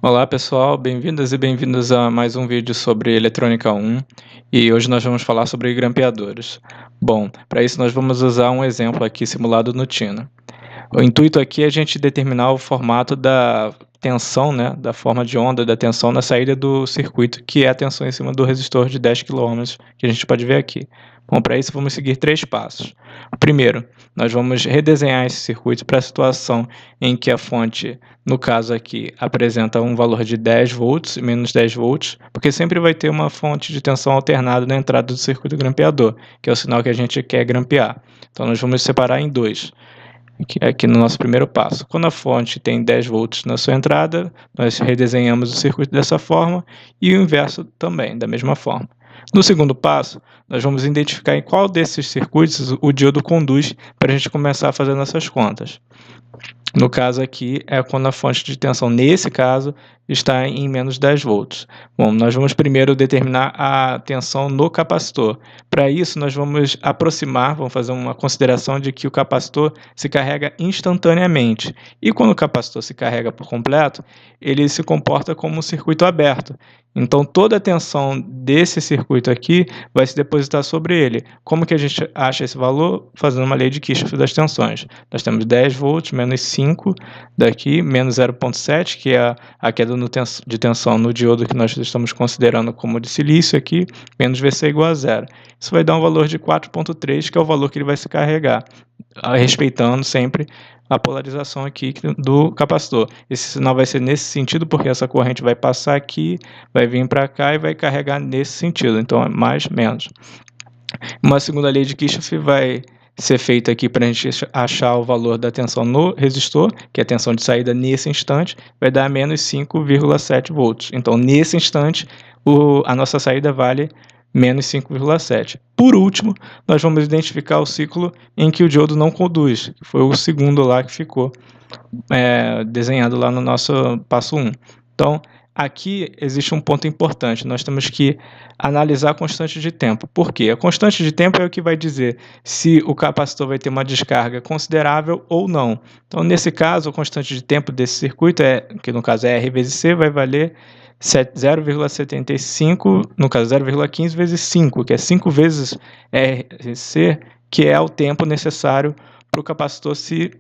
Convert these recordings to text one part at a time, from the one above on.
Olá pessoal, bem-vindas e bem-vindos a mais um vídeo sobre eletrônica 1 e hoje nós vamos falar sobre grampeadores. Bom, para isso nós vamos usar um exemplo aqui simulado no Tina. O intuito aqui é a gente determinar o formato da tensão, né, da forma de onda da tensão na saída do circuito, que é a tensão em cima do resistor de 10 kΩ, que a gente pode ver aqui. Bom, para isso vamos seguir 3 passos. Primeiro, nós vamos redesenhar esse circuito para a situação em que a fonte, no caso aqui, apresenta um valor de 10 volts e menos 10 volts, porque sempre vai ter uma fonte de tensão alternada na entrada do circuito grampeador, que é o sinal que a gente quer grampear. Então nós vamos separar em dois. Aqui no nosso primeiro passo. Quando a fonte tem 10 volts na sua entrada, nós redesenhamos o circuito dessa forma e o inverso também, da mesma forma. No segundo passo, nós vamos identificar em qual desses circuitos o diodo conduz para a gente começar a fazer nossas contas. No caso aqui, é quando a fonte de tensão, nesse caso, está em menos 10 volts. Bom, nós vamos primeiro determinar a tensão no capacitor. Para isso, nós vamos vamos fazer uma consideração de que o capacitor se carrega instantaneamente. E quando o capacitor se carrega por completo, ele se comporta como um circuito aberto. Então, toda a tensão desse circuito aqui vai se depositar sobre ele. Como que a gente acha esse valor? Fazendo uma lei de Kirchhoff das tensões. Nós temos 10 volts menos 5 daqui, menos 0,7, que é a queda de tensão no diodo que nós estamos considerando como de silício aqui, menos Vc igual a zero. Isso vai dar um valor de 4,3, que é o valor que ele vai se carregar, respeitando sempre a polarização aqui do capacitor. Esse sinal vai ser nesse sentido, porque essa corrente vai passar aqui, vai vir para cá e vai carregar nesse sentido. Então, é mais, menos. Uma segunda lei de Kirchhoff vai ser feita aqui para a gente achar o valor da tensão no resistor, que é a tensão de saída nesse instante, vai dar menos 5,7 volts. Então, nesse instante, a nossa saída vale menos 5,7. Por último, nós vamos identificar o ciclo em que o diodo não conduz, que foi o segundo lá que ficou desenhado lá no nosso passo 1. Então, aqui existe um ponto importante, nós temos que analisar a constante de tempo. Por quê? A constante de tempo é o que vai dizer se o capacitor vai ter uma descarga considerável ou não. Então, nesse caso, a constante de tempo desse circuito, que no caso é R vezes C, vai valer 0,75, no caso 0,15 vezes 5, que é 5 vezes RC, que é o tempo necessário para o capacitor se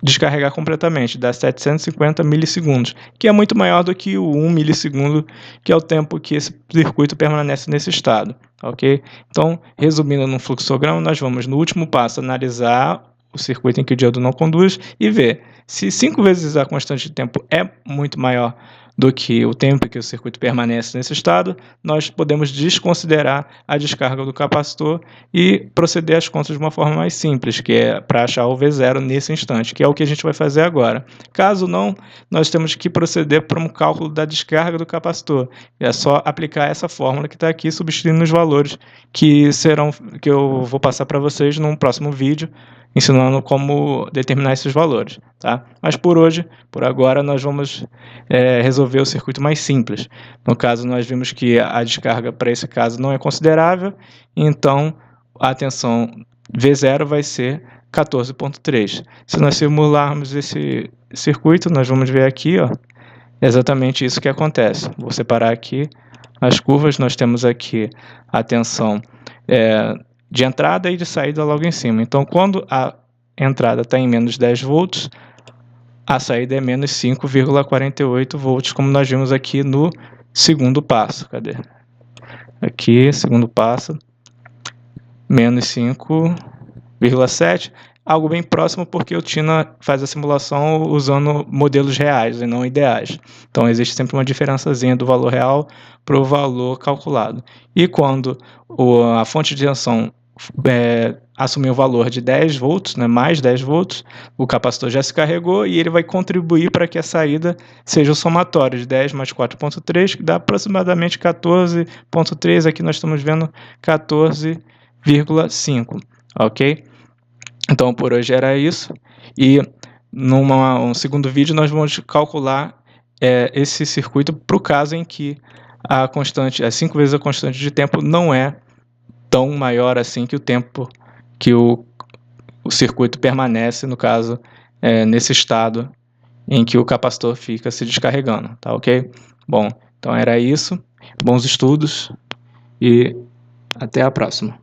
descarregar completamente, dá 750 milissegundos, que é muito maior do que o 1 milissegundo, que é o tempo que esse circuito permanece nesse estado, ok? Então, resumindo no fluxograma, nós vamos no último passo analisar o circuito em que o diodo não conduz e ver se 5 vezes a constante de tempo é muito maior do que o tempo que o circuito permanece nesse estado, nós podemos desconsiderar a descarga do capacitor e proceder às contas de uma forma mais simples, que é para achar o V0 nesse instante, que é o que a gente vai fazer agora. Caso não, nós temos que proceder para um cálculo da descarga do capacitor. É só aplicar essa fórmula que está aqui, substituindo os valores que eu vou passar para vocês num próximo vídeo, ensinando como determinar esses valores, tá? Mas por agora, nós vamos resolver o circuito mais simples. No caso, nós vimos que a descarga para esse caso não é considerável, então a tensão V0 vai ser 14,3. Se nós simularmos esse circuito, nós vamos ver aqui, ó, exatamente isso que acontece. Vou separar aqui as curvas, nós temos aqui a tensão de entrada e de saída logo em cima. Então, quando a entrada está em menos 10 volts, a saída é menos 5,48 volts, como nós vimos aqui no segundo passo. Cadê? Aqui, segundo passo, menos 5,7, algo bem próximo porque o Tina faz a simulação usando modelos reais e não ideais. Então, existe sempre uma diferençazinha do valor real para o valor calculado. E quando a fonte de tensão assumir o valor de 10 volts, né, mais 10 volts, o capacitor já se carregou e ele vai contribuir para que a saída seja o somatório de 10 mais 4,3, que dá aproximadamente 14,3, aqui nós estamos vendo 14,5, ok? Então, por hoje era isso, e num segundo vídeo nós vamos calcular esse circuito para o caso em que a constante, 5 vezes a constante de tempo não é tão maior assim que o tempo que o circuito permanece, no caso, nesse estado em que o capacitor fica se descarregando, tá ok? Bom, então era isso. Bons estudos e até a próxima.